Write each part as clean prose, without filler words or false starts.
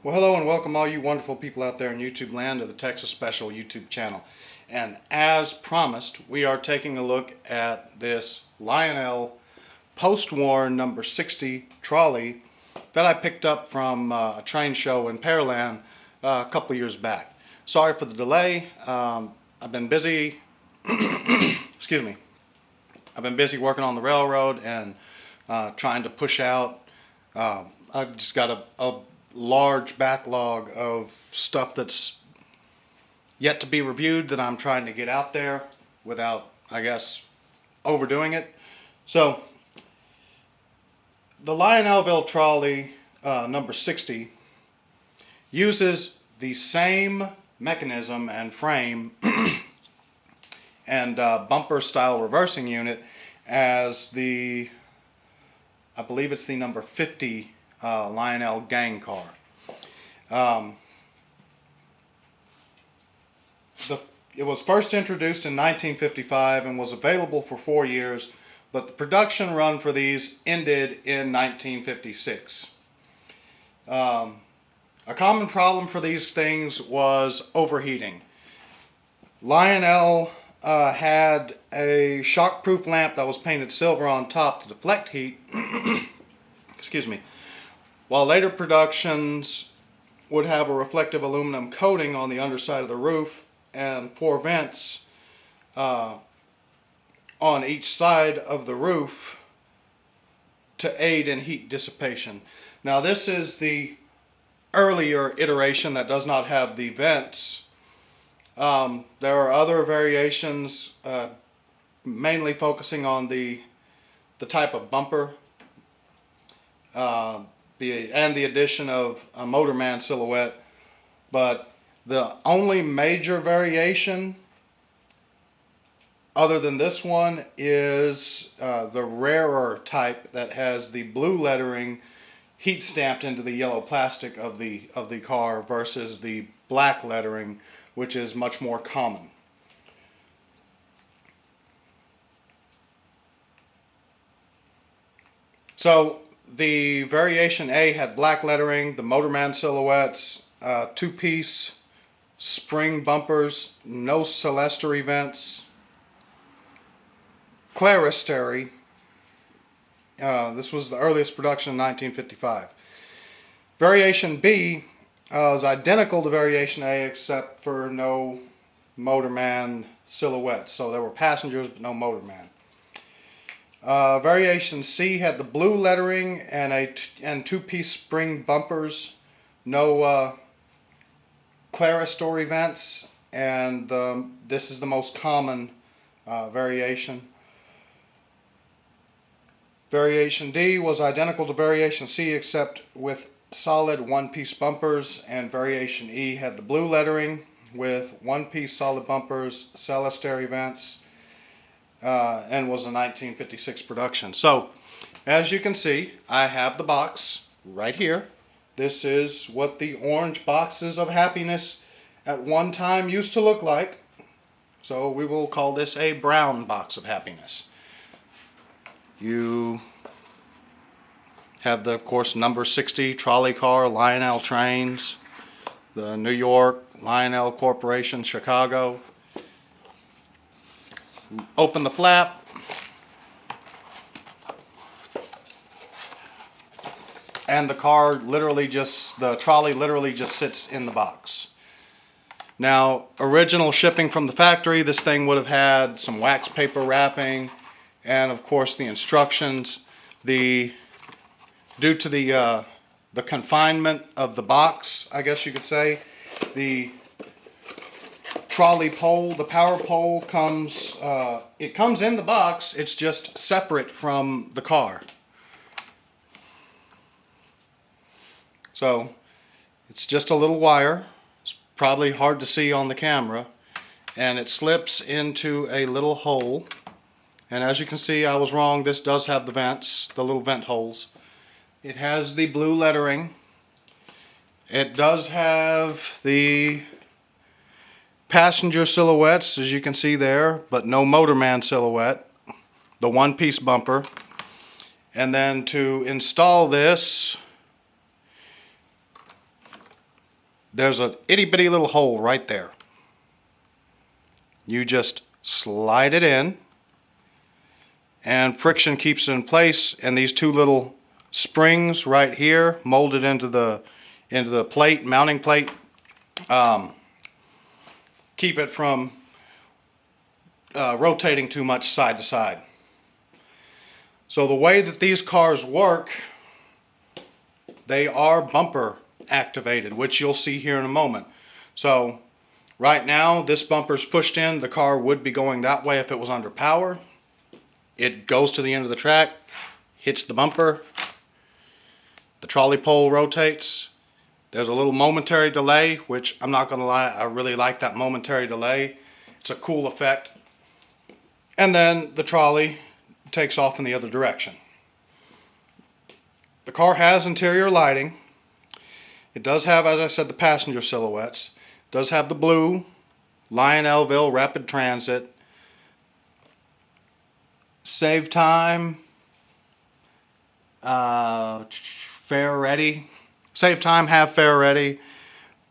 Well, hello and welcome all you wonderful people out there in YouTube land to the Texas Special YouTube channel. And as promised, we are taking a look at this Lionel Postwar number 60 trolley that I picked up from a train show in Pearland a couple of years back. Sorry for the delay. I've been busy, excuse me, I've been busy working on the railroad and trying to push out. I've just got a large backlog of stuff that's yet to be reviewed that I'm trying to get out there without, I guess, overdoing it. So the Lionelville trolley number 60 uses the same mechanism and frame and bumper style reversing unit as the, I believe it's the number 50 Lionel gang car. It was first introduced in 1955 and was available for 4 years, but the production run for these ended in 1956. A common problem for these things was overheating. Lionel had a shockproof lamp that was painted silver on top to deflect heat. Excuse me. While later productions would have a reflective aluminum coating on the underside of the roof and 4 vents on each side of the roof to aid in heat dissipation. Now this is the earlier iteration that does not have the vents. There are other variations, mainly focusing on the type of bumper and the addition of a motorman silhouette, but the only major variation other than this one is the rarer type that has the blue lettering heat stamped into the yellow plastic of the car versus the black lettering, which is much more common. So the variation A had black lettering, the motorman silhouettes, 2-piece spring bumpers, no clerestory vents, clerestory. This was the earliest production in 1955. Variation B is identical to variation A except for no motorman silhouettes. So there were passengers but no motorman. Variation C had the blue lettering and 2-piece spring bumpers, no clerestory vents, and this is the most common variation. Variation D was identical to variation C except with solid 1-piece bumpers, and variation E had the blue lettering with 1-piece solid bumpers, clerestory vents, and was a 1956 production. So as you can see, I have the box right here. This is what the orange boxes of happiness at one time used to look like. So we will call this a brown box of happiness. You have the, of course, number 60 trolley car, Lionel Trains, the New York, Lionel Corporation, Chicago. Open the flap, and the trolley literally just sits in the box. Now, original shipping from the factory, this thing would have had some wax paper wrapping, and of course the instructions. Due to the confinement of the box, I guess you could say, the trolley pole, the power pole comes in the box. It's just separate from the car. So it's just a little wire. It's probably hard to see on the camera, and it slips into a little hole. And as you can see, I was wrong. This does have the vents, the little vent holes. It has the blue lettering. It does have the passenger silhouettes, as you can see there, but no motorman silhouette. The 1-piece bumper. And then to install this, there's a itty bitty little hole right there. You just slide it in, and friction keeps it in place, and these two little springs right here molded into the plate, mounting plate, keep it from rotating too much side to side. So the way that these cars work, they are bumper activated, which you'll see here in a moment. So right now this bumper's pushed in. The car would be going that way if it was under power. It goes to the end of the track, hits the bumper, the trolley pole rotates. There's a little momentary delay, which I'm not going to lie, I really like that momentary delay. It's a cool effect. And then the trolley takes off in the other direction. The car has interior lighting. It does have, as I said, the passenger silhouettes. It does have the blue Lionelville Rapid Transit. Save time. Fare ready. Save time, have fare ready.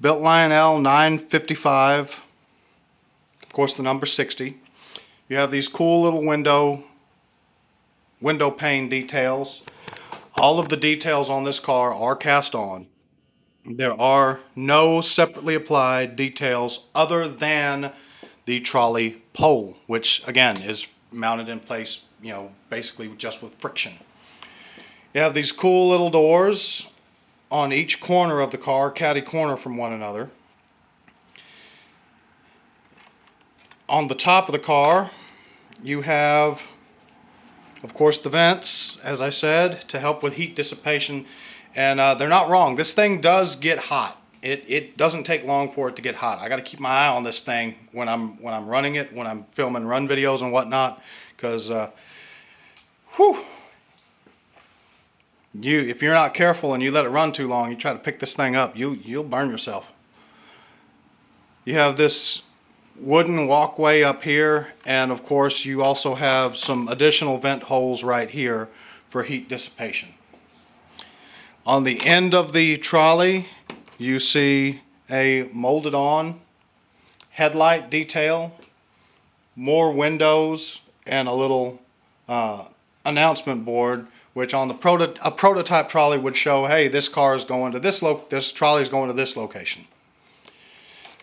Built Lionel 955. Of course, the number 60. You have these cool little window pane details. All of the details on this car are cast on. There are no separately applied details other than the trolley pole, which again is mounted in place, basically just with friction. You have these cool little doors on each corner of the car, catty corner from one another. On the top of the car, you have, of course, the vents, as I said, to help with heat dissipation. And they're not wrong. This thing does get hot. It doesn't take long for it to get hot. I got to keep my eye on this thing when I'm running it, when I'm filming run videos and whatnot, because if you're not careful and you let it run too long, you try to pick this thing up, you'll burn yourself. You have this wooden walkway up here, and of course you also have some additional vent holes right here for heat dissipation. On the end of the trolley, you see a molded on headlight detail, more windows, and a little announcement board, which on a prototype trolley would show, hey, this car is going to this trolley is going to this location.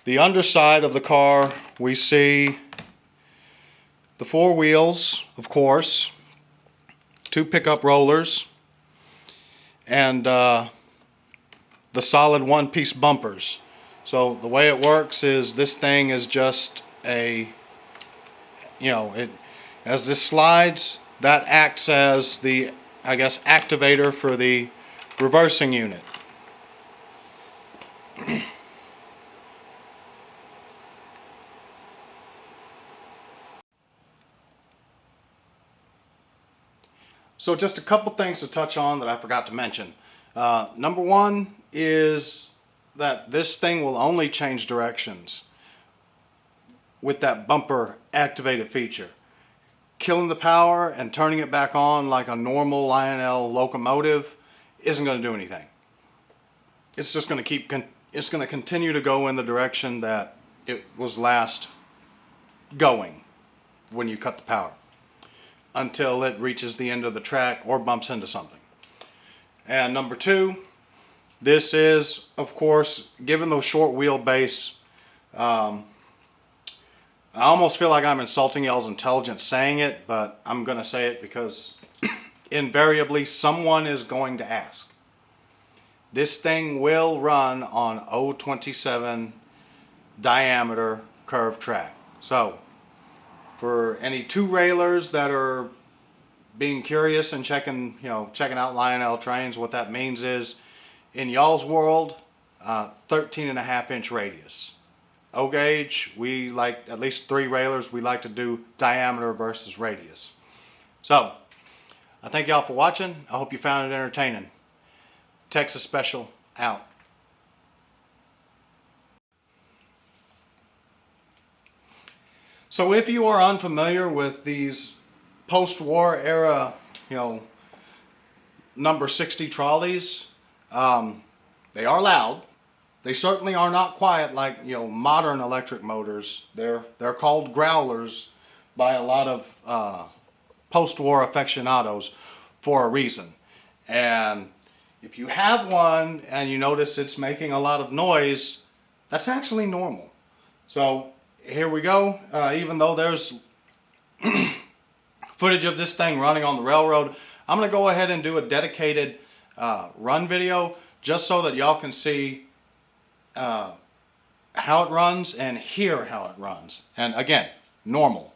The underside of the car, we see the four wheels, of course, two pickup rollers, and the solid one-piece bumpers. So the way it works is this thing is just as this slides, that acts as the, activator for the reversing unit. So just a couple things to touch on that I forgot to mention. Number one is that this thing will only change directions with that bumper activated feature. Killing the power and turning it back on like a normal Lionel locomotive isn't going to do anything. It's just going to continue to go in the direction that it was last going when you cut the power, until it reaches the end of the track or bumps into something. And number two, this is, of course, given the short wheelbase, I almost feel like I'm insulting y'all's intelligence saying it, but I'm going to say it because invariably someone is going to ask. This thing will run on 0.27 diameter curved track. So for any two-railers that are being curious and checking out Lionel trains, what that means is, in y'all's world, 13.5-inch radius. O-gauge, we like, at least three railers, we like to do diameter versus radius. So, I thank y'all for watching. I hope you found it entertaining. Texas Special, out. So if you are unfamiliar with these post-war era, number 60 trolleys, they are loud. They certainly are not quiet like, you know, modern electric motors. They're called growlers by a lot of post-war aficionados for a reason. And if you have one and you notice it's making a lot of noise, that's actually normal. So here we go. Even though there's footage of this thing running on the railroad, I'm going to go ahead and do a dedicated run video just so that y'all can see how it runs and hear how it runs. And again, normal.